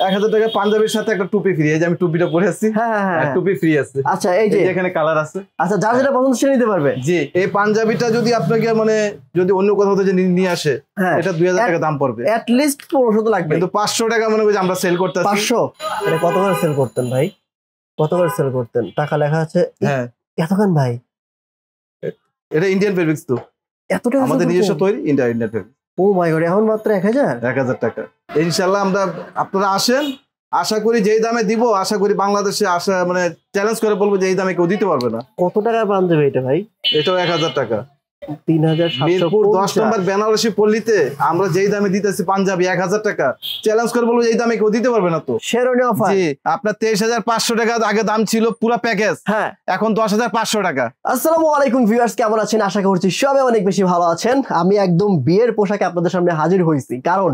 1000 টাকা পাঞ্জাবির সাথে একটা টুপি ফ্রি। এই যে আমি টুপিটা পরে আছি, হ্যাঁ টুপি ফ্রি আছে। আচ্ছা এই যে এখানে কালার আছে। আচ্ছা যার যেটা পছন্দ সে নিতে পারবে। জি এই পাঞ্জাবিটা যদি আপনাকে মানে যদি অন্য কোথাও থেকে নিয়ে আসে এটা 2000 টাকা দাম পড়বে। এট লিস্ট 1500 তো লাগবে, কিন্তু 500 টাকা মনে করি আমরা সেল করতেছি। 500 এটা কত করে সেল করতেন ভাই? কত করে সেল করতেন? টাকা লেখা আছে। হ্যাঁ এতখান ভাই? এটা ইন্ডিয়ান ফেব্রিক্স তো, এত টাকা আমাদের নিজস্ব তৈরি ইন্ডিয়ান ফেব্রিক্স। ও মাই গড, এখন মাত্র 1000 টাকা। ইনশাআল্লাহ আমরা আপনারা আসেন, আশা করি যেই দামে দিব, আশা করি বাংলাদেশে আসা মানে চ্যালেঞ্জ করে বলবো যে এই দামে কেউ দিতে পারবে না। কত টাকার পাঞ্জাবি এটা ভাই? এটাও 1000 টাকা। 3750। মিরপুর 10 নম্বর বেনারসি পল্লীতে আমরা যেই দামে দিতেছি পাঞ্জাবি 1000 টাকা, চ্যালেঞ্জ করে বলবো এই দামে কেউ দিতে পারবে না তো। শেরওয়ানি অফার। জি আপনার 23500 টাকা আগে দাম ছিল পুরো প্যাকেজ, হ্যাঁ এখন 10500 টাকা। আসসালামু আলাইকুম ভিউয়ার্স, কেমন আছেন? আশা করছি সবাই অনেক বেশি ভালো আছেন। আমি একদম বিয়ের পোশাকে আপনাদের সামনে হাজির হয়েছি, কারণ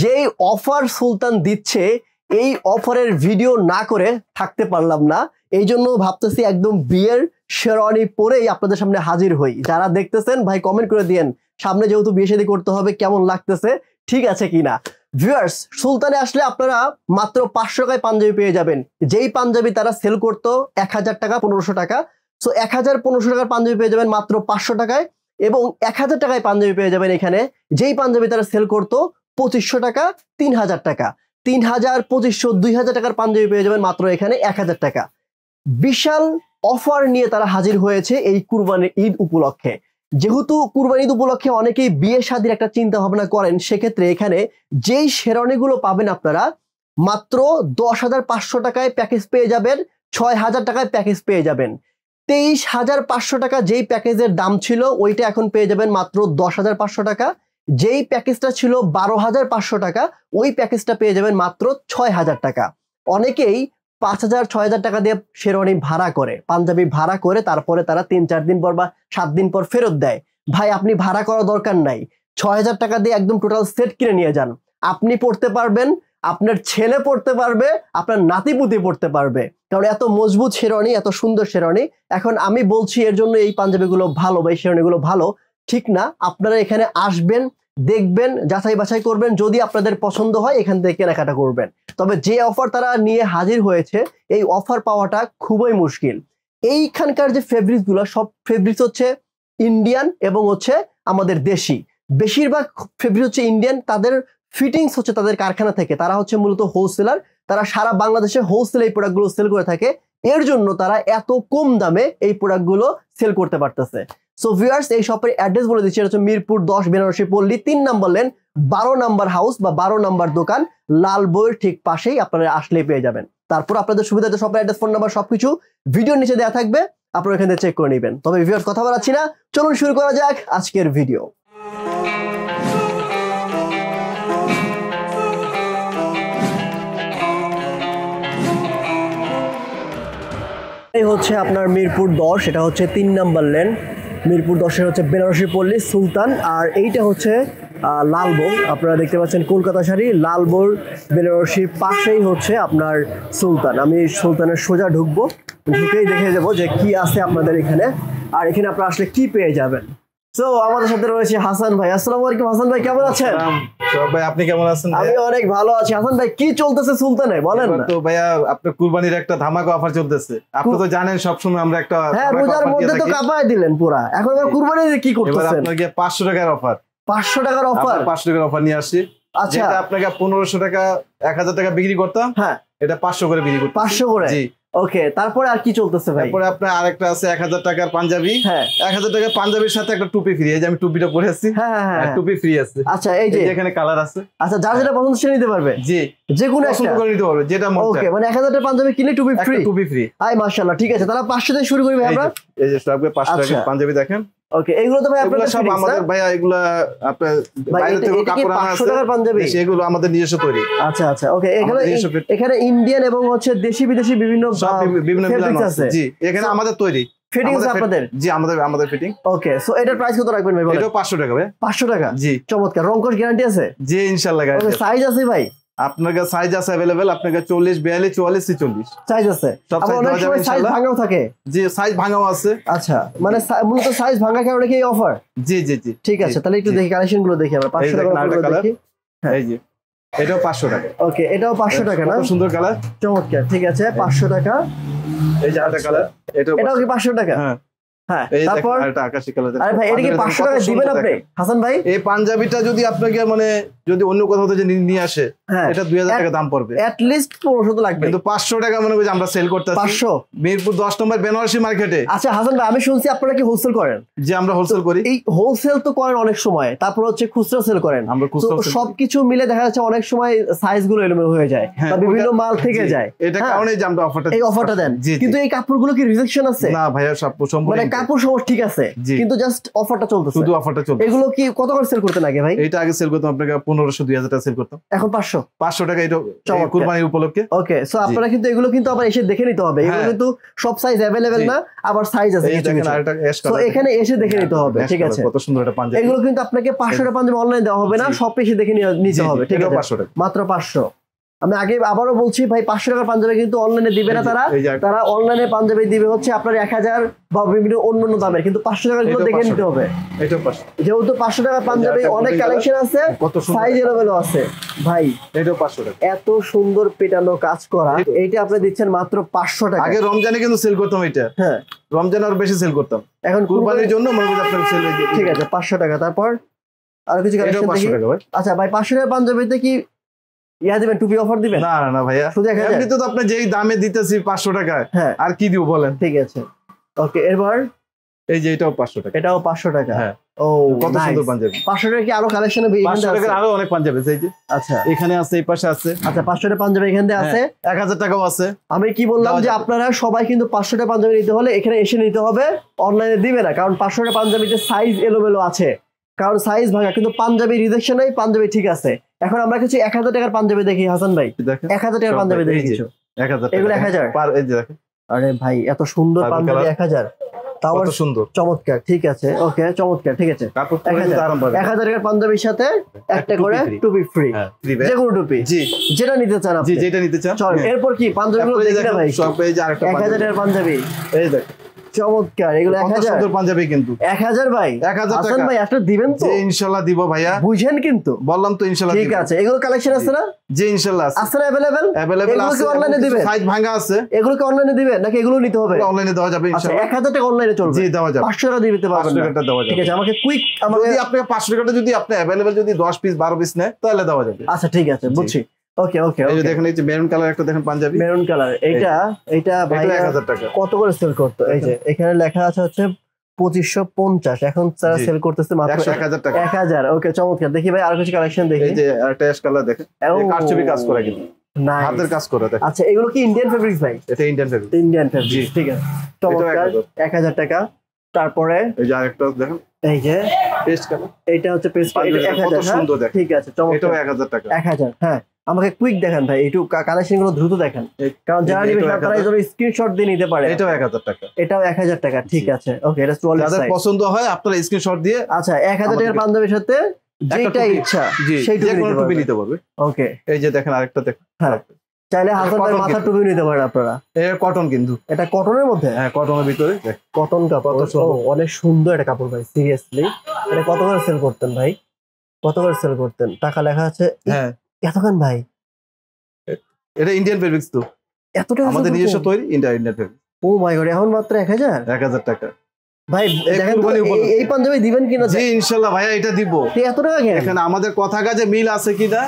যেই অফার সুলতান দিচ্ছে এই অফারের ভিডিও না করে থাকতে পারলাম না। এই জন্য ভাবতেছি একদম বিয়ের শেরওয়ানি পরেই আপনাদের সামনে হাজির হই। যারা দেখতেছেন ভাই কমেন্ট করে দিয়েন, সামনে যেহেতু বিয়ে শাদী করতে হবে কেমন লাগতেছে, ঠিক আছে কিনা। ভিউয়ার্স সুলতানে আসলে আপনারা মাত্র 500 টাকায় পাঞ্জাবি পেয়ে যাবেন। যেই পাঞ্জাবি তারা সেল করতো 1000 টাকা 1500 টাকা, সো 1500 টাকার পাঞ্জাবি পেয়ে যাবেন মাত্র 500 টাকায়। এবং 1000 টাকায় পাঞ্জাবি পেয়ে যাবেন এখানে, যেই পাঞ্জাবি তারা সেল করতো 2500 টাকা 3000 টাকা, 3000 2500 2000 টাকার পাঞ্জাবি পেয়ে যাবেন মাত্র এখানে 1000 টাকা। বিশাল অফার নিয়ে তারা হাজির হয়েছে এই কুরবানির ঈদ উপলক্ষে। যেহেতু কুরবানি ঈদ উপলক্ষে অনেকেই বিয়ে শাদীর একটা চিন্তা ভাবনা করেন, সেক্ষেত্রে এখানে যেই শেরওয়ানিগুলো পাবেন আপনারা মাত্র 10,500 টাকায় প্যাকেজ পেয়ে যাবেন, 6000 টাকায় প্যাকেজ পেয়ে যাবেন। 23,500 টাকা যেই প্যাকেজের দাম ছিল ওইটা এখন পেয়ে যাবেন মাত্র 10,500 টাকা। যেই প্যাকেজটা ছিল 12,500 টাকা ওই প্যাকেজটা পেয়ে যাবেন মাত্র 6,000 টাকা। অনেকেই 5,000 6,000 টাকা দিয়ে শেরওয়ানি ভাড়া করে, পাঞ্জাবি ভাড়া করে তারপরে তারা 3-4 দিন পর বা 7 দিন পর ফেরত দেয়। ভাই আপনি ভাড়া করা দরকার নাই, 6,000 টাকা দিয়ে একদম টোটাল সেট কিনে নিয়ে যান। আপনি পড়তে পারবেন, আপনার ছেলে পড়তে পারবে, আপনার নাতিপুতি পড়তে পারবে, কারণ এত মজবুত শেরওয়ানি, এত সুন্দর শেরওয়ানি। এখন আমি বলছি এর জন্য এই পাঞ্জাবিগুলো ভালো বা এই শেরওয়ানিগুলো ভালো ঠিক না। আপনারা এখানে আসবেন, দেখবেন, যাচাই বাছাই করবেন, যদি আপনাদের পছন্দ হয় এখান থেকে কেনাকাটা করবেন। তবে যে অফার তারা নিয়ে হাজির হয়েছে এই অফার পাওয়াটা খুবই মুশকিল। এইখানকার যে ফেব্রিক্সগুলো সব ফেব্রিক্স হচ্ছে ইন্ডিয়ান এবং হচ্ছে আমাদের দেশি। বেশিরভাগ ফেব্রিক হচ্ছে ইন্ডিয়ান, তাদের ফিটিংস হচ্ছে তাদের কারখানা থেকে। তারা হচ্ছে মূলত হোলসেলার, তারা সারা বাংলাদেশে হোলসেল এই প্রোডাক্টগুলো সেল করে থাকে। এর জন্য তারা এত কম দামে এই প্রোডাক্টগুলো সেল করতে পারতেছে। সো ভিউয়ার্স এই শপের অ্যাড্রেস বলে দিচ্ছি, এটা হচ্ছে মিরপুর 10 বেনারসি পল্লী 3 নম্বর লেন 12 নম্বর হাউস বা 12 নম্বর দোকান, লাল বইয়ের ঠিক পাশেই আপনারা আসলেই পেয়ে যাবেন। তারপর আপনাদের সুবিধাতে শপের অ্যাড্রেস, ফোন নাম্বার সবকিছু ভিডিওর নিচে দেওয়া থাকবে, আপনারা এখান থেকে চেক করে নেবেন। তবে ভিউয়ার্স কথা বলাচ্ছি না, চলুন শুরু করা যাক আজকের ভিডিও। এই হচ্ছে আপনার মিরপুর 10, এটা হচ্ছে 3 নম্বর লেন, মিরপুর 10-এর হচ্ছে বেনারসি পল্লী সুলতান। আর এইটা হচ্ছে লালবো, আপনারা দেখতে পাচ্ছেন কলকাতা শাড়ি, লালবোর বেনারসির পাশেই হচ্ছে আপনার সুলতান। আমি সুলতানের সোজা ঢুকবো, ঢুকেই দেখে যাবো যে কি আছে আপনাদের এখানে, আর এখানে আপনারা আসলে কি পেয়ে যাবেন। তো আমাদের সাথে রয়েছে হাসান ভাই। আসসালামু আলাইকুম হাসান ভাই, কেমন আছেন? ভাই আপনি কেমন আছেন? আমি অনেক ভালো আছি। হাসান ভাই কি চলতেছে সুলতানে বলেন না? তো ভাইয়া আপনার কুরবানির একটা ধামাকা অফার চলতেছে, আপনি তো জানেন সবসময় আমরা একটা হ্যাঁ রোজার মধ্যে তো কাপায় দিলেন পুরা, এখন আবার কুরবানিতে কি করতেছেন? আপনাকে 500 টাকার অফার, 500 টাকার অফার, 500 টাকার অফার নিয়ে আসছি। আচ্ছা আপনাকে 1500 টাকা 1000 টাকা বিক্রি করতাম, হ্যাঁ এটা 500 করে বিক্রি করতাম। 500 করে? জি ওকে। তারপরে আর কি চলতেছে ভাই? তারপরে আপনার আরেকটা আছে 1000 টাকার পাঞ্জাবি, হ্যাঁ 1000 টাকার পাঞ্জাবির সাথে একটা টুপি ফ্রি। এই যে আমি টুপিটা পরে আছি, হ্যাঁ টুপি ফ্রি আছে। আচ্ছা এই যে এখানে কালার আছে। আচ্ছা যার যেটা পছন্দ সে নিতে পারবে? জি যে কোনো একটা করে নিতে পারবে যেটা মন চায়। ওকে মানে 1000 টাকার পাঞ্জাবি কিনলে টুপি ফ্রি? টুপি ফ্রি। আই মাশাআল্লাহ, ঠিক আছে তাহলে 500 থেকে শুরু করি ভাই আমরা। এই যে সবকে 500 টাকার পাঞ্জাবি দেখেন। ওকে এগুলো তো ভাই আপনাদের সব আমাদের ভাইয়া, এগুলা আপনার বাইরে থেকে কাপড় আনা আছে। 500 টাকার পাঞ্জাবি এগুলো আমাদের নিজস্ব তৈরি। আচ্ছা আচ্ছা ওকে। এখানে ইন্ডিয়ান এবং হচ্ছে দেশি বিদেশি বিভিন্ন ফেব্রিক্স আছে। জি এখানে আমাদের তৈরি ফিটিংস আপনাদের? জি আমাদের ফিটিং। ওকে সো এটার প্রাইস কত রাখবেন ভাই বলেন? এটা 500 টাকা ভাই। 500 টাকা? জি চমৎকার। রংকশ গ্যারান্টি আছে? জি ইনশাআল্লাহ গ্যারান্টি। ওকে সাইজ আছে ভাই? আপনার কাছে সাইজ আছে अवेलेबल, আপনার কাছে 40 42 44 46 সাইজ আছে। আবার অনেক সময় সাইজ ভাঙাও থাকে? জি সাইজ ভাঙাও আছে। আচ্ছা মানে মূলত সাইজ ভাঙা কারণে কি অফার? জি জি জি ঠিক আছে তাহলে একটু দেখি কালেকশন গুলো দেখি আমরা। 500 টাকা দেখি। এই যে এটাও 500 টাকা। ওকে, এটাও 500 টাকা না? কত সুন্দর কালার, চমৎকার, ঠিক আছে 500 টাকা। এই যে আরেকটা কালার, এটাও কি 500 টাকা? হ্যাঁ হ্যাঁ, এই তারপর দেখেন আরেকটা আকাশী কালার। আরে ভাই এটা কি 500 টাকা দিবেন আপনি হাসান ভাই? এই পাঞ্জাবিটা যদি আপনাকে মানে যদি অন্য কোথাও থেকে নিয়ে আসে, এটা 2000 টাকা দাম পড়বে, এট লিস্ট 1500 তো লাগবে, কিন্তু 500 টাকা মনে করি আমরা সেল করতেছি 500 মিরপুর 10 নম্বর বেনারসি মার্কেটে। আচ্ছা হাসান ভাই, আমি শুনছি আপনারা কি হোলসেল করেন? যে আমরা হোলসেল করি। এই হোলসেল তো করেন অনেক সময়, তারপর হচ্ছে খুচরা সেল করেন। আমরা খুচরা সবকিছু মিলে দেখা যাচ্ছে অনেক সময় সাইজ গুলো এলোমেলো হয়ে যায় বা বিভিন্ন মাল থেকে যায়, এটা কারণে যে আমরা এই অফারটা দেন। কিন্তু এই কাপড়গুলো কি রিজেকশন আছে? না ভাইয়া, সব সম্পূর্ণ মানে কাপড় সব ঠিক আছে, কিন্তু জাস্ট অফারটা চলতেছে, শুধু অফারটা চলছে। এগুলো কি কত করে সেল করতেন আগে ভাই? এটা আগে সেল করতাম আপনাকে 1500 2000 টাকা সেল করতাম, এখন 500 টাকা। এটা কুরবানির উপলক্ষে। ওকে, সো আপনারা কিন্তু এগুলো কিন্তু আবার এসে দেখে নিতে হবে, এগুলো কিন্তু সব সাইজ अवेलेबल না, আবার সাইজ আছে কিছু কিছু, সো এখানে এসে দেখে নিতে হবে, ঠিক আছে? কত সুন্দর এটা পাঞ্জাবি। এগুলো কিন্তু আপনাকে 500 টাকা পাঞ্জাবি অনলাইন দেওয়া হবে না, সব এসে দেখে নিতে হবে, ঠিক আছে? 500 টাকা, মাত্র 500। আমি আগে আবারও বলছি ভাই, 500 টাকার পাঞ্জাবি কিন্তু অনলাইনে দিবে না তারা অনলাইনে পাঞ্জাবি দিবে হচ্ছে আপনার 1000 বা বিভিন্ন অন্যান্য দামের, কিন্তু 500 টাকার গুলো দেখে নিতে হবে। এটা 500, যেহেতু 500 টাকার পাঞ্জাবি অনেক কালেকশন আছে, সাইজ এলোমেলো আছে ভাই। এটা 500 টাকা, এত সুন্দর পেটানো কাজ করা, এইটা আপনি দিচ্ছেন মাত্র 500 টাকা। আগে রমজানে কিন্তু সেল করতাম এটা, হ্যাঁ রমজানে আর বেশি সেল করতাম, এখন কুরবানির জন্য মনে করি আপনাকে সেল হয়ে যায়। ঠিক আছে 500 টাকা। তারপর আর কিছু কালেকশন দেখি। আচ্ছা ভাই, 500 টাকার পাঞ্জাবিতে কি ইয়া দিবেন, টুপি অফার দিবেন? না না ভাইয়া, শুধু 1000। এমনিতে তো আপনি যেই দামে দিতেছি 500 টাকায়, হ্যাঁ আর কি দিব বলেন? ঠিক আছে, ওকে। এরপর এই যে এটাও 500 টাকা, এটাও 500 টাকা। হ্যাঁ, ও কত সুন্দর পাঞ্জাবি। 500 টাকা কি আরো কালেকশনে 500 টাকার আরো অনেক পাঞ্জাবি আছে, এই যে আচ্ছা এখানে আছে, এই পাশে আছে। আচ্ছা 500 টাকা পাঞ্জাবি এখানে আছে, 1000 টাকাও আছে। আমি কি বললাম যে আপনারা সবাই কিন্তু 500 টাকা পাঞ্জাবি নিতে হলে এখানে এসে নিতে হবে, অনলাইনে দিবে না, কারণ 500 টাকা পাঞ্জাবিতে সাইজ এলোমেলো আছে, কারণ সাইজ ভাঙা, কিন্তু পাঞ্জাবি রিজেকশন নাই, পাঞ্জাবি ঠিক আছে। এখন আমরা কিছু 1000 টাকার পাঞ্জাবি দেখি হাসান ভাই, 1000 টাকার পাঞ্জাবি দেখি কিছু, 1000 এগুলো 1000 পার, এই যে দেখেন। আরে ভাই এত সুন্দর পাঞ্জাবি 1000, তাও কত সুন্দর, চমৎকার, ঠিক আছে ওকে, চমৎকার, ঠিক আছে। 1000 টাকার পাঞ্জাবির সাথে একটা করে টুপি ফ্রি, যে কোনো টুপি, জি যেটা নিতে চান আপনি, যেটা নিতে চান। চল এরপর কি পাঞ্জাবিগুলো দেখি না ভাই, সব এই যে আরেকটা 1000 টাকার পাঞ্জাবি, এই দেখ চমৎকার, এগুলো 1000 সুন্দর পাঞ্জাবি, কিন্তু 1000 ভাই, 1000 হাসান ভাই একটা দিবেন তো? ইনশাআল্লাহ দিব ভাইয়া, বুঝেন কিন্তু, বললাম তো ইনশাআল্লাহ ঠিক আছে। এগুলো কালেকশন আছে না? জি ইনশাআল্লাহ আছে, আছে না अवेलेबल আছে, অনলাইনে দিবেন, সাইজ ভাঙা আছে, এগুলো কি অনলাইনে দিবেন নাকি এগুলো নিতে হবে? অনলাইনে দেওয়া যাবে ইনশাআল্লাহ। 1000 টাকা অনলাইনে চলবে, জি দেওয়া যাবে, 500 টাকা দিতে পারবেন না, 500 টাকা দেওয়া যাবে, ঠিক আছে। আমাকে কুইক, যদি আপনি 500 টাকাটা যদি আপনি अवेलेबल যদি 10 পিস 12 পিস নেয় তাহলে দেওয়া যাবে। আচ্ছা ঠিক আছে, বুঝছি, ওকে ওকে। এই যে দেখেন, এই যে মেরুন কালার একটা দেখেন পাঞ্জাবি, মেরুন কালার, এটা ভাই 1000 টাকা। কত করে সেল করতে? এই যে এখানে লেখা আছে হচ্ছে 2550, এখন তারা সেল করতেছে মাত্র 1000 টাকা। 1000, ওকে চমৎকার। দেখি ভাই আর কিছু কালেকশন দেখি। এই যে একটা অ্যাশ কালার দেখেন, এই কারচুপি কাজ করা, কিন্তু হাতের কাজ করা দেখেন। আচ্ছা এগুলো কি ইন্ডিয়ান ফেব্রিক্স ভাই? এটা ইন্ডিয়ান ফেব্রিক, ইন্ডিয়ান ফেব্রিক, ঠিক আছে চমৎকার, 1000 টাকা। তারপরে এই যে আরেকটা দেখেন, এই যে পেস্ট কালার, এটা হচ্ছে পেস্ট, এটা 1000, কত সুন্দর দেখেন, ঠিক আছে চমৎকার, এটাও 1000 টাকা, 1000। হ্যাঁ আমাকে কুইক দেখান ভাই, একটু কালেকশন গুলো দ্রুত দেখান, কারণ যারা নিবে তারা এই জন্য স্ক্রিনশট দিয়ে নিতে পারে। এটাও 1000 টাকা, এটাও 1000 টাকা, ঠিক আছে ওকে। এটা 44 যাদের সাইজ, পছন্দ হয় আপনারা স্ক্রিনশট দিয়ে, আচ্ছা 1000 টাকার পাঞ্জাবির সাথে যেটা ইচ্ছা সেই টুপি নিতে পারবে, ওকে। এই যে দেখেন আরেকটা দেখেন, হ্যাঁ চাইলে হাসান ভাই মাথার টুপি নিতে পারেন আপনারা, এটা কটন, কিন্তু এটা কটনের মধ্যে, হ্যাঁ কটনের ভিতরে, কটন কাপড়, অনেক সুন্দর একটা কাপড় ভাই, সিরিয়াসলি। এটা কত করে সেল করতেন ভাই? কত করে সেল করতেন? টাকা লেখা আছে, হ্যাঁ এতখান ভাই? এটা ইন্ডিয়ান ফেব্রিক্স তো, এত টাকা আমাদের নিজস্ব তৈরি ইন্ডিয়ান ফেব্রিক। ও মাই গড, এখন মাত্র 1000 টাকা ভাই। দেখেন তো এই পাঞ্জাবি দিবেন কিনা? জি ইনশাআল্লাহ ভাইয়া, এটা দিব। এত টাকা কেন? এখানে আমাদের কথা কাজে মিল আছে কিনা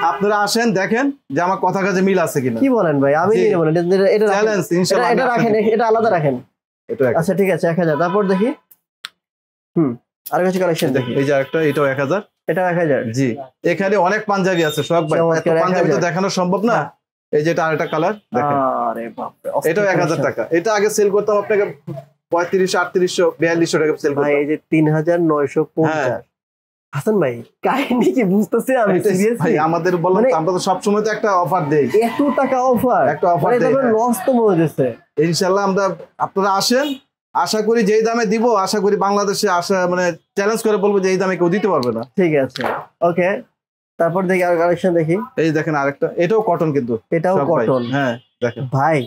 আপনারা আসেন দেখেন যে আমার কথা কাজে মিল আছে কিনা। কি বলেন ভাই? আমি নিয়ে নেব না, এটা চ্যালেঞ্জ ইনশাআল্লাহ, এটা রাখেন, এটা আলাদা রাখেন, আচ্ছা ঠিক আছে 1000। তারপর দেখি আর কিছু কালেকশন দেখি। এই যে একটা, এটাও 1000, এটা 1000। জি এখানে অনেক পাঞ্জাবি আছে, সব ভাই এত পাঞ্জাবি তো দেখানো সম্ভব না। এই যে এটা আরেকটা কালার দেখেন, আরে বাপ রে, এটাও 1000 টাকা। এটা আগে সেল করতাম আপনাকে 3500 3800 4200 টাকা সেল করতাম। ভাই এই যে 3950। হাসান ভাই কাহিনী কি বুঝতেছি আমি, সিরিয়াসলি ভাই আমাদের বললাম আমরা তো সব সময় তো একটা অফার দেই, এত টাকা অফার, একটা অফার দেই, এটা লস তো মনে হচ্ছে। ইনশাআল্লাহ আমরা, আপনারা আসেন, আশা করি যেই দামে দিব, আশা করি বাংলাদেশে আসা মানে চ্যালেঞ্জ করে বলবো যে এই দামে কেউ দিতে পারবে না। ঠিক আছে ওকে। তারপর দেখি আর কালেকশন দেখি। এই দেখেন আরেকটা, এটাও কটন, কিন্তু এটাও কটন, হ্যাঁ দেখেন ভাই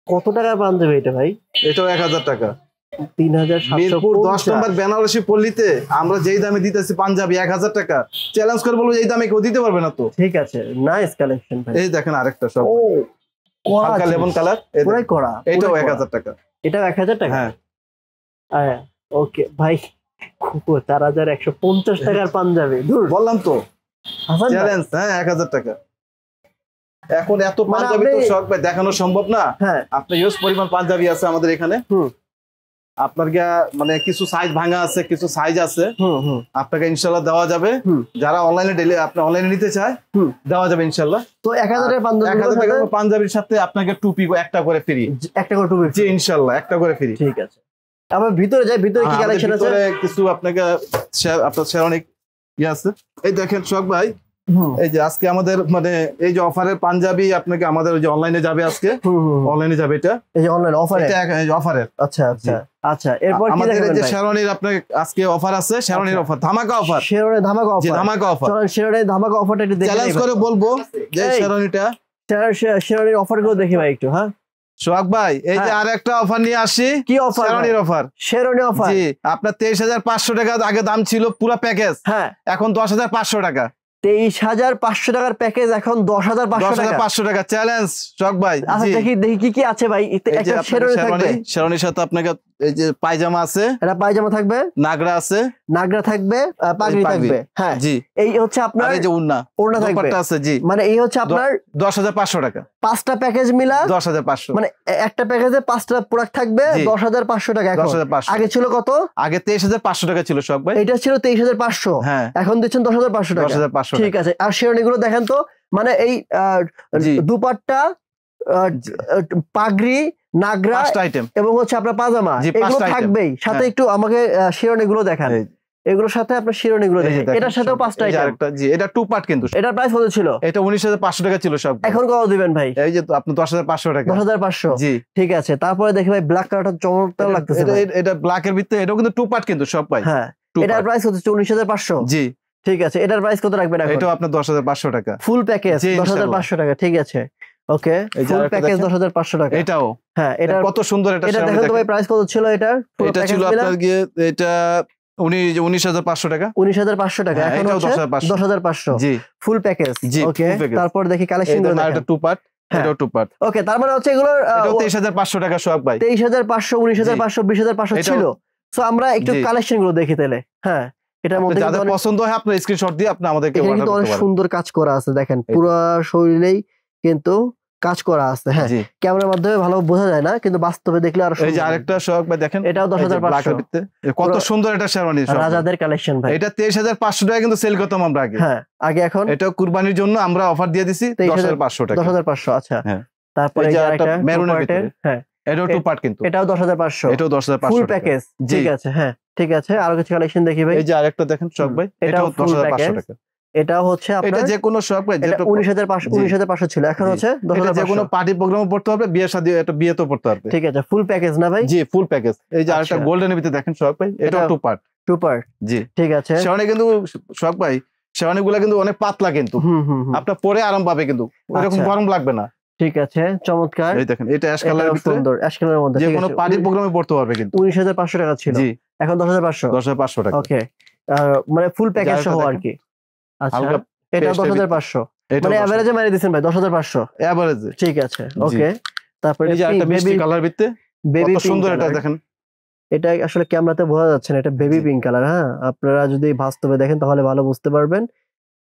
কত টাকার পাঞ্জাবি এটা ভাই? এটাও 1000 টাকা। মিরপুর 10 3750 নম্বর বেনারসি পল্লীতে আমরা যেই দামে দিতেছি পাঞ্জাবি 1000 টাকা, চ্যালেঞ্জ করে বলবো এই দামে কেউ দিতে পারবে না তো। ঠিক আছে, নাইস কালেকশন ভাই। এই দেখেন আরেকটা সব ও করা হালকা আছে, লেমন কালার, পুরাই করা, এটাও পুরাই করা। 1000 টাকা। এটাও 1000 টাকা। হ্যাঁ ওকে ভাই, 4150 টাকার পাঞ্জাবি, দূর বললাম তো হাসান ভাই। চ্যালেঞ্জ। হ্যাঁ 1000 টাকা। এখন এত মানে পাঞ্জাবি তো আপনি- শখ ভাই দেখানো সম্ভব না। হ্যাঁ আপনার ইউজ পরিমাণ পাঞ্জাবি আছে আমাদের এখানে। হুম। আপনার গিয়া মানে কিছু সাইজ ভাঙা আছে, কিছু সাইজ আছে, হুম আপনাকে ইনশাল্লাহ দেওয়া যাবে। হুম। যারা অনলাইনে ডেলি আপনি অনলাইনে নিতে চায় হুম। দেওয়া যাবে ইনশাল্লাহ। তো 1000 এর 1000 টাকা পাঞ্জাবির সাথে আপনাকে টুপি একটা করে ফ্রি। একটা করে টুপি, জি ইনশাল্লাহ একটা করে ফ্রি। ঠিক আছে। আবার ভিতরে যাই, ভিতরে কি কালেকশন আছে? ভিতরে কিছু আপনাকে আপনার শেরওয়ানি আছে। এই দেখেন শখ ভাই, এই যে আজকে আমাদের মানে এই যে অফারের পাঞ্জাবি আপনাকে আমাদের ওই যে অনলাইনে যাবে, আজকে অনলাইনে যাবে এটা, এই যে অনলাইন অফারে, এটা অফারের। আচ্ছা আচ্ছা আচ্ছা। এরপর কি আমাদের এই দেখাবেন যে ভাই? শেরওয়ানির আপনার আজকে অফার আছে, শেরওয়ানির অফার ধামাকা অফার, শেরওয়ানি ধামাকা জি অফার, ধামাকা অফার। চলেন শেরওয়ানি ধামাকা অফারটা একটু দেখে চ্যালেঞ্জ করে বলবো যে এই। শেরওয়ানিটা শেরওয়ানির অফার গুলো দেখি ভাই একটু। হ্যাঁ সোহাগ ভাই, এই যে হ্যাঁ। আরেকটা অফার নিয়ে আসি, কি অফার? শেরওয়ানির অফার। শেরওয়ানি অফার, জি আপনার 23,500 টাকা আগে দাম ছিল পুরো প্যাকেজ, হ্যাঁ এখন 10,500 টাকা। 23,500 টাকার প্যাকেজ এখন 10,500 টাকা। 10,500 টাকা চ্যালেঞ্জ সোহাগ ভাই। আচ্ছা জি। দেখি দেখি কি কি আছে ভাই। এই যে একটা আপনার শেরওয়ানি থাকবে, শেরওয়ানির সাথে আপনাকে এই যে পায়জামা আছে, একটা পায়জামা থাকবে, নাগরা আছে, নাগরা থাকবে, পাগড়ি পাগড়ি। থাকবে। হ্যাঁ জি এই হচ্ছে আপনার আর এই যে উন্না ওড়না থাকবে, দুপাট্টা আছে। জি মানে এই হচ্ছে আপনার 10,500 টাকা, 5টা প্যাকেজ মিলা 10,500, মানে একটা প্যাকেজে 5টা প্রোডাক্ট থাকবে, জি। 10,500 টাকা। এখন 10,500 আগে ছিল কত? আগে 23,500 টাকা ছিল সোহাগ ভাই। এটা ছিল 23,500, হ্যাঁ এখন দিচ্ছেন 10,500 টাকা। 10,500 ঠিক আছে। আর শেরওয়ানি গুলো দেখেন তো, মানে এই জি। দুপাট্টা, পাগড়ি, নাগরা 5টা আইটেম। এবং হচ্ছে আপনার পাজামা, জি, এগুলো 5টা item। থাকবেই সাথে। হ্যাঁ। একটু আমাকে শেরওয়ানি গুলো দেখান, এই এগুলোর সাথে আপনার শেরওয়ানি গুলো এই যে দেখেন। দেখেন, এটার সাথেও 5টা এই যে আইটেম। আরেকটা, জি এটা টু পার্ট কিন্তু। এটার প্রাইস কত ছিল? এটা 19,500 টাকা ছিল সব। এখন কত দিবেন ভাই? এই যে আপনি 10,500 টাকা। 10,500, জি ঠিক আছে। তারপরে দেখি ভাই ব্ল্যাক কালারটা চমৎকার লাগতেছে ভাই। এটা ব্ল্যাক এর ভিতরে, এটাও কিন্তু টু পার্ট কিন্তু সব ভাই। হ্যাঁ two এটার part। প্রাইস হচ্ছে 19,500। জি ঠিক আছে। এটার প্রাইস কত রাখবেন এখন? এটাও আপনার 10,500 টাকা। ফুল প্যাকেজ জি, 10,500 টাকা, ঠিক আছে। ওকে এই যে ফুল আরেকটা প্যাকেজ দেখেন। 10,500 টাকা। এটাও হ্যাঁ এটা কত সুন্দর এটা এটা শেরওয়ানি দেখেন তো ভাই, দেখেন। প্রাইস কত ছিল এটার? ফুল এটা প্যাকেজ ছিল মিলা আপনার গিয়ে এটা 19,500 টাকা। 19,500 টাকা, হ্যাঁ, এখন এটাও হচ্ছে 10,500 10,500 জি ফুল প্যাকেজ। জি, ওকে full package। তারপর দেখি কালেকশন এই গুলো দেখেন দেখেন। এটা টু পার্ট, হ্যাঁ। এটাও টু পার্ট। ওকে তার মানে হচ্ছে এগুলোর এটাও 23,500 টাকা সোহাগ ভাই। 23,500, 19,500, 20,500 এটাও- ছিল। সো আমরা একটু জি। কালেকশন গুলো দেখি তাহলে। হ্যাঁ এটার মধ্যে যাদের কিন্তু অনেক- পছন্দ হয় আপনার স্ক্রিনশট দিয়ে আপনি আমাদেরকে এখানে অর্ডার কিন্তু অনেক করতে পারেন। সুন্দর কাজ করা আছে, দেখেন এই পুরো শরীরেই কিন্তু কাজ করা আছে। হ্যাঁ জি ক্যামেরার মাধ্যমে ভালো বোঝা যায় না, কিন্তু বাস্তবে দেখলে আরো এই যে সুন্দর। আরেকটা সোহাগ ভাই দেখেন, এটাও এই যে 10,500 black এর ভিতরে। কত পুরো সুন্দর এটা শেরওয়ানি সোহাগ ভাই। রাজাদের কালেকশন ভাই। এটা 23,500 টাকা কিন্তু সেল করতাম আমরা আগে। হ্যাঁ আগে, এখন এটা কুরবানির জন্য আমরা অফার দিয়ে দিছি 10,500 টাকা। 10,500। আচ্ছা হ্যাঁ। তারপরে এই যে এই যে আরেকটা আরেকটা মেরুনের two part এর, ভিতরে। হ্যাঁ এটাও টু পার্ট কিন্তু। এটাও 10,500 এটাও 10,500 ফুল টাকা। প্যাকেজ। জি। ঠিক আছে। হ্যাঁ ঠিক আছে। আরো কিছু কালেকশন দেখি ভাই। এই যে আরেকটা দেখেন সোহাগ ভাই, এটাও এটাও full 10,500 package। টাকা। এটাও হচ্ছে এটা আপনার যে কোনো সোহাগ ভাই এটা যেটা 19,500, জি। 19,500 ছিল, এখন জি। হচ্ছে এটা যে কোনো 10,500। পার্টি প্রোগ্রামে পড়তে পারবে, বিয়ে শাদী এটা বিয়েতেও পড়তে পারবে। ঠিক আছে ফুল প্যাকেজ না ভাই? জি ফুল প্যাকেজ। এই যে আরেকটা আচ্ছা। গোল্ডেনের ভিতরে দেখেন সোহাগ ভাই, এটাও এটাও- টু পার্ট। Two part. জি ঠিক আছে। শেরওয়ানি কিন্তু সোহাগ ভাই, শেরওয়ানি গুলা কিন্তু অনেক পাতলা কিন্তু হুম হুম হুম। আপনার পরে আরাম পাবে কিন্তু ওইরকম আচ্ছা। গরম লাগবে না। ঠিক আছে চমৎকার। এই দেখেন এটা অ্যাশ কালারের এটাও ভিতরে, সুন্দর অ্যাশ কালারের মধ্যে। যে ঠিক কোনো আছে। পার্টি প্রোগ্রামে পড়তে পারবে কিন্তু। 19,500 টাকা ছিল, জি এখন 10,500। 10,500 টাকা। ওকে মানে ফুল প্যাকেজ আরেকটা সহ আর দেখেন। কি। আচ্ছা হালকা এটা paste এর 10,500, এটা মানে এভারেজে মেরে দিচ্ছেন ভাই 10,500। এভারেজে। ঠিক আছে জি। ওকে। তারপরে এই যে একটা মিষ্টি কালার ভিতরে বেবি কত সুন্দর এটা দেখেন। এটা আসলে ক্যামেরাতে বোঝা যাচ্ছে না, এটা বেবি জি। Pink colour. হ্যাঁ আপনারা যদি বাস্তবে দেখেন তাহলে ভালো বুঝতে পারবেন।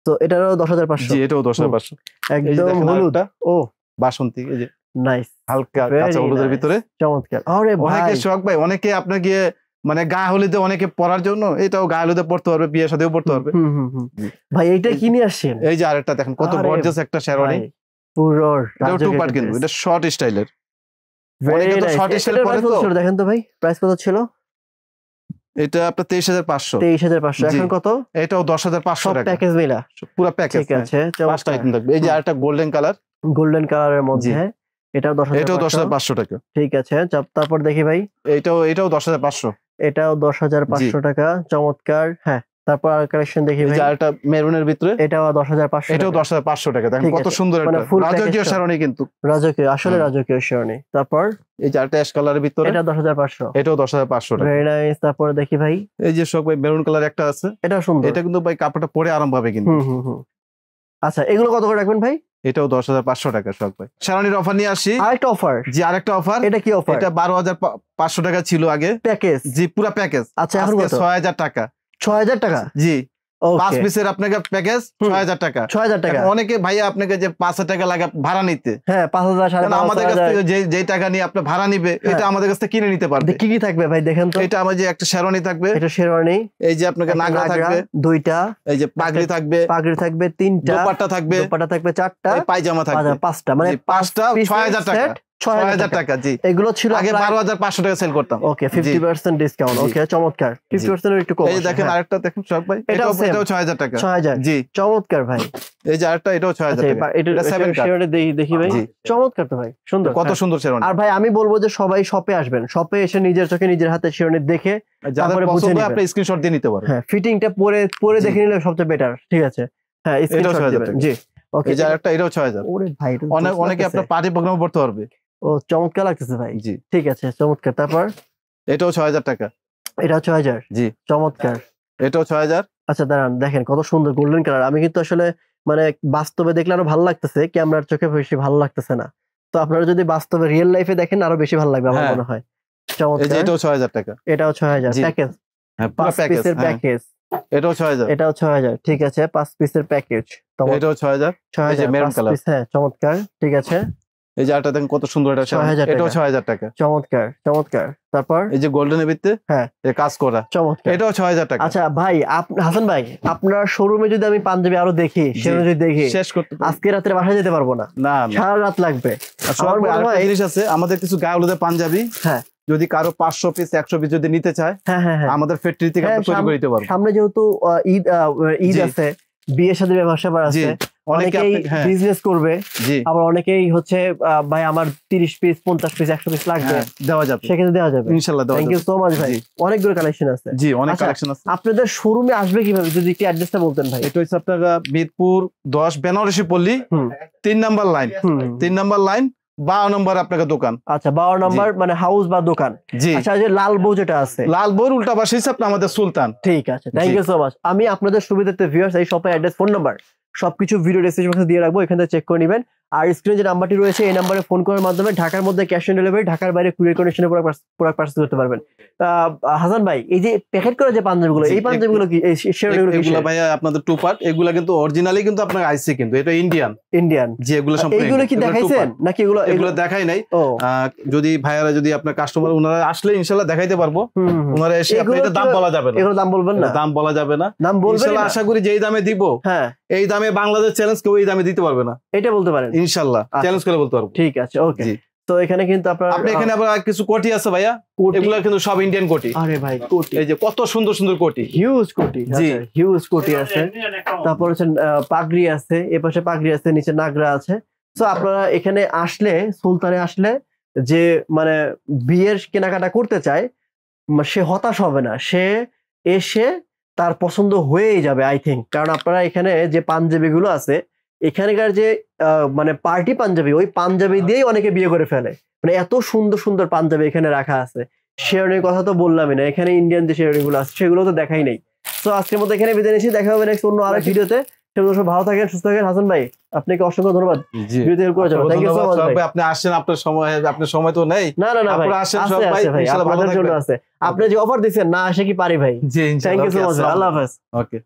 তো এটারও 10,500 জি এটাও 10,500। এই যে একদম দেখেন হলুদ। আরেকটা ও বাসন্তী, এই যে নাইস, হালকা Very কাঁচা হলুদের nice. ভিতরে। চমৎকার। আরে ভাই অনেকে শখ ভাই, অনেকে আপনার গিয়ে মানে গায়ে হলুদে অনেকে পরার জন্য এটাও গায়ে হলুদে পড়তে পারবে, বিয়ে সাথেও পড়তে পারবে। হুম হুম হুম। জি। ভাই এইটা কি নিয়ে আসছেন? এই যে আরেকটা দেখেন কত আরে গর্জিয়াস একটা শেরওয়ানি। ভাই, পুরো এটাও টু পার্ট কিন্তু, এটা শর্ট স্টাইলের। অনেকে তো short style পরে তো। দেখেন তো ভাই প্রাইস কত ছিল? এটা আপনার 23,500। 23,500, জি। এখন কত? এটাও 10,500 সব টাকা। প্যাকেজ মিলা। পুরো প্যাকেজ। ঠিক আছে পাঁচটা আইটেম থাকবে। এই যে আরেকটা গোল্ডেন কালার, গোল্ডেন কালারের মধ্যে, এটাও এটাও 10,500। 10,500 টাকা। ঠিক আছে তারপর দেখি ভাই, এটাও 10,500। এটাও 10,500 টাকা। চমৎকার। হ্যাঁ তারপর আর কালেকশন দেখি এই ভাই। যে আরেকটা মেরুনের ভিতরে, এটাও 10,500, এটাও 10,500 টাকা। দেখেন ঠিক কত আছে। সুন্দর মানে একটা full রাজকীয় package শেরওয়ানি কিন্তু। রাজকীয়, আসলে রাজকীয় শেরওয়ানি। তারপর এই যে আরেকটা অ্যাশ কালারের ভিতরে, এটা 10,500, এটাও 10,500 টাকা। Very nice. তারপর দেখি ভাই, এই যে শোক ভাই মেরুন কালার একটা আছে, এটা সুন্দর। এটা কিন্তু ভাই কাপড়টা পরে আরাম পাবে কিন্তু। আচ্ছা, এগুলো কত করে রাখবেন ভাই? এটাও 10,500 টাকা শোক ভাই। শেরওয়ানির অফার নিয়ে আসি, আরেকটা অফার। জি আরেকটা অফার। এটা কি অফার? এটা 12,500 টাকা ছিল আগে, প্যাকেজ। জি পুরো প্যাকেজ। আচ্ছা, এখন কত? 6,000 টাকা। 6,000 টাকা, জি 5 ওকে, পিসের আপনাকে প্যাকেজ 6,000 টাকা। 6,000 টাকা। এখন অনেকে ভাইয়া আপনাকে যে 5,000 টাকা লাগে ভাড়া নিতে, হ্যাঁ 5,000, কারণ আমাদের কাছ 5,500। থেকে যে টাকা নিয়ে আপনি ভাড়া নিবে, এটা আমাদের কাছ থেকে কিনে নিতে পারবে। কি কি থাকবে ভাই দেখেন তো? এটা আমার যে একটা শেরওয়ানি থাকবে, এটা শেরওয়ানি, এই যে আপনাকে একটা নাগরা থাকবে, দুইটা, এই যে পাগড়ি থাকবে, পাগড়ি থাকবে তিনটা, দোপাট্টা থাকবে, দোপাট্টা থাকবে চারটা, এই পায়জামা থাকবে পাঁচটা, মানে জি, পাঁচটা 6,000 টাকা। 6,000 টাকা, জি। এগুলো ছিল আগে 12,500 টাকা সেল করতাম। ওকে, 50% ডিসকাউন্ট। ওকে, চমৎকার। 50% এর একটু কম। এই যে দেখেন আরেকটা দেখেন সব ভাই, এটাও 6,000 টাকা। 6,000, জি চমৎকার ভাই। এই যে আরেকটা, এটাও 6,000 টাকা। এটা এটা 7 কাট। শেরওয়ানি দেখি ভাই, জি। চমৎকার তো ভাই, সুন্দর, কত সুন্দর শেরওয়ানি। আর ভাই আমি বলবো যে সবাই শপে আসবেন, শপে এসে নিজের চোখে নিজের হাতে শেরওয়ানি দেখে যাদের তারপরে বুঝে পছন্দ নিবেন। আপনি স্ক্রিনশট দিয়ে নিতে পারেন। হ্যাঁ, ফিটিংটা পরে জি। দেখে নিলে সবচেয়ে বেটার। ঠিক আছে, হ্যাঁ এটাও স্ক্রিনশট 6,000 দিবেন। টাকা। জি ওকে। এই যে আরেকটা, এটাও 6,000। ওরে ভাই, এটা তো অনেকে আপনার পার্টি প্রোগ্রামে পড়তে পারবে। ও চমৎকার লাগতেছে ভাই। জি ঠিক আছে, চমৎকার। তারপর এটাও 6,000 টাকা। এটা 6,000, জি চমৎকার। এটাও 6,000। আচ্ছা দাঁড়ান, দেখেন কত সুন্দর গোল্ডেন কালার। আমি কিন্তু আসলে মানে বাস্তবে দেখলে আরো ভালো লাগতেছে, ক্যামেরার চোখে বেশি ভালো লাগতেছে না। তো আপনারা যদি বাস্তবে রিয়েল লাইফে দেখেন আরো বেশি ভালো লাগবে আমার হ্যাঁ। মনে হয়। এই যে চমৎকার। এটাও 6,000 টাকা। এটাও 6,000 জি। প্যাকেজ, হ্যাঁ পুরো 5 প্যাকেজ। পিসের হ্যাঁ প্যাকেজ। এটাও 6,000। এটাও 6,000, ঠিক আছে, 5 পিসের প্যাকেজ। এটাও 6,000। এই যে 6,000, মেরুন 5 কালার। পিস, হ্যাঁ চমৎকার, ঠিক আছে। এই যে আরেকটা দেখেন কত সুন্দর, এটা 6,000 এটাও টাকা। 6,000 টাকা। চমৎকার, চমৎকার। তারপর এই যে গোল্ডেনের ভিত্তিতে হ্যাঁ এই কাজ করা, চমৎকার। এটাও 6,000 টাকা। আচ্ছা ভাই, হাসান ভাই, আপনার শোরুমে যদি আমি পাঞ্জাবি আরো দেখি, সেটা যদি দেখি, শেষ করতে পারি। আজকে রাত্রে বাসায় যেতে পারবো না, না সারা রাত লাগবে। সব আমার মনে আরেকটা হয়- জিনিস আছে, আমাদের কিছু গায়ে পাঞ্জাবি, হ্যাঁ যদি কারো 500 পিস 100 পিস যদি নিতে চায়, হ্যাঁ হ্যাঁ হ্যাঁ। আমাদের ফ্যাক্টরি থেকে হ্যাঁ, আমরা তৈরি করে দিতে পারবো। সামনে যেহেতু ঈদ জি। আছে, বিয়ে শাদী ব্যবসা জি আছে, অনেকেই হ্যাঁ বিজনেস করবে, জি আবার অনেকেই হচ্ছে ভাই আমার 30 পিস 50 পিস 100 পিস লাগবে, হ্যাঁ, দেওয়া যাবে সেক্ষেত্রে দেওয়া যাবে। ইনশাআল্লাহ দেওয়া থ্যাংক ইউ যাবে। সো মাচ ভাই, জি। অনেকগুলো কালেকশন আছে। জি অনেক আচ্ছা, কালেকশন আছে। আপনাদের শোরুমে আসবে কিভাবে, যদি একটু অ্যাড্রেসটা বলতেন ভাই। এটা হচ্ছে আপনার মিরপুর 10 বেনারসি পল্লী, হুম 3 নাম্বার লাইন, হুম 3 নাম্বার লাইন 12 নম্বর আপনাকে দোকান। আচ্ছা, 12 নম্বর মানে হাউস বা দোকান। জি আচ্ছা, এই যে লাল বউ যেটা আছে, লাল বোর উল্টা পাশে হচ্ছে আপনার আমাদের সুলতান। ঠিক আছে, থ্যাংক জি। You so much. আমি আপনাদের সুবিধার্থে ভিউয়ার্স এই শপের অ্যাড্রেস, ফোন নাম্বার সবকিছু ভিডিও ডেসক্রিপশন বক্সে দিয়ে রাখবো, এখান থেকে চেক করে নেবেন। আর স্ক্রিনে যে নাম্বারটি রয়েছে এই নাম্বারে ফোন করার মাধ্যমে ঢাকার মধ্যে ক্যাশ অন ডেলিভারি, ঢাকার বাইরে কুরিয়ার কন্ডিশনে প্রোডাক্ট পারচেজ করতে পারবেন। হাসান ভাই, এই যে প্যাকেট করা যে পাঞ্জাবিগুলো, জি, এই পাঞ্জাবিগুলো কি, এই শেরওয়ানিগুলো কি এগুলা ভাইয়া আপনাদের টু পার্ট, এগুলা কিন্তু অরিজিনালি কিন্তু আপনার আইসি, কিন্তু এটা ইন্ডিয়ান। ইন্ডিয়ান? জি এগুলো সম্পূর্ণ এইগুলো কি Indian, এগুলো two দেখাইছেন part। নাকি এগুলো? এগুলো দেখাই নাই। ও যদি ভাইয়ারা যদি আপনার কাস্টমার ওনারা আসলে ইনশাআল্লাহ দেখাইতে পারবো। হুম, হুম, হুম। ওনারা এসে এগুলো এটা দাম কি- বলা যাবে না, এগুলো দাম বলবেন না? এটা দাম বলা যাবে না, দাম বলবেন ইনশাআল্লাহ না? আশা করি যেই দামে দিব হ্যাঁ, এই দামে বাংলাদেশ চ্যালেঞ্জ কেউ এই দামে দিতে পারবে না, এটা বলতে পারেন। ইনশাআল্লাহ আচ্ছা। চ্যালেঞ্জ করে বলতে পারবো। ঠিক আছে, ওকে। জি। তো এখানে কিন্তু আপনার আপনি এখানে আবার কিছু কোটি আছে ভাইয়া, কোটি- এগুলো কিন্তু সব ইন্ডিয়ান কোটি। আরে ভাই, কোটি, এই যে কত সুন্দর সুন্দর কোটি। হিউজ কোটি। জি। হিউজ কোটি আছে। তারপর হচ্ছে পাগড়ি আছে, এপাশে পাগড়ি আছে, নিচে নাগরা আছে। তো আপনারা এখানে আসলে, সুলতানে আসলে যে মানে বিয়ের কেনাকাটা করতে চায়, সে হতাশ হবে না, সে এসে তার পছন্দ হয়েই যাবে আই থিঙ্ক। কারণ আপনারা এখানে যে পাঞ্জাবি গুলো আছে, এখানকার যে মানে পার্টি পাঞ্জাবি, ওই পাঞ্জাবি দিয়েই অনেকে বিয়ে করে ফেলে। মানে এত সুন্দর সুন্দর পাঞ্জাবি এখানে রাখা আছে। শেরওয়ানির কথা তো বললামই না, এখানে ইন্ডিয়ান যে শেরওয়ানি গুলো আছে সেগুলো তো দেখাই নাই। তো আজকের মতো এখানে বিদায় নিচ্ছি, দেখা হবে নেক্সট অন্য আরেক ভিডিওতে। সেগুলো সব ভালো থাকেন, সুস্থ থাকেন। হাসান ভাই, আপনাকে অসংখ্য ধন্যবাদ জি ভিডিওতে হেল্প করার জন্য। থ্যাংক ইউ সো মাচ ভাই। আপনি আসেন, আপনার সময় তো নেই। না না না ভাই, আপনারা আসেন আছে সব ভাই, আছে ভাই, ইনশাআল্লাহ ভালো আপনাদের জন্য থাকবেন। আছে। আপনি যে অফার দিচ্ছেন, না আসে কি পারি ভাই। জি থ্যাংক ইউ সো মাচ, আল্লাহ হাফেজ। ওকে।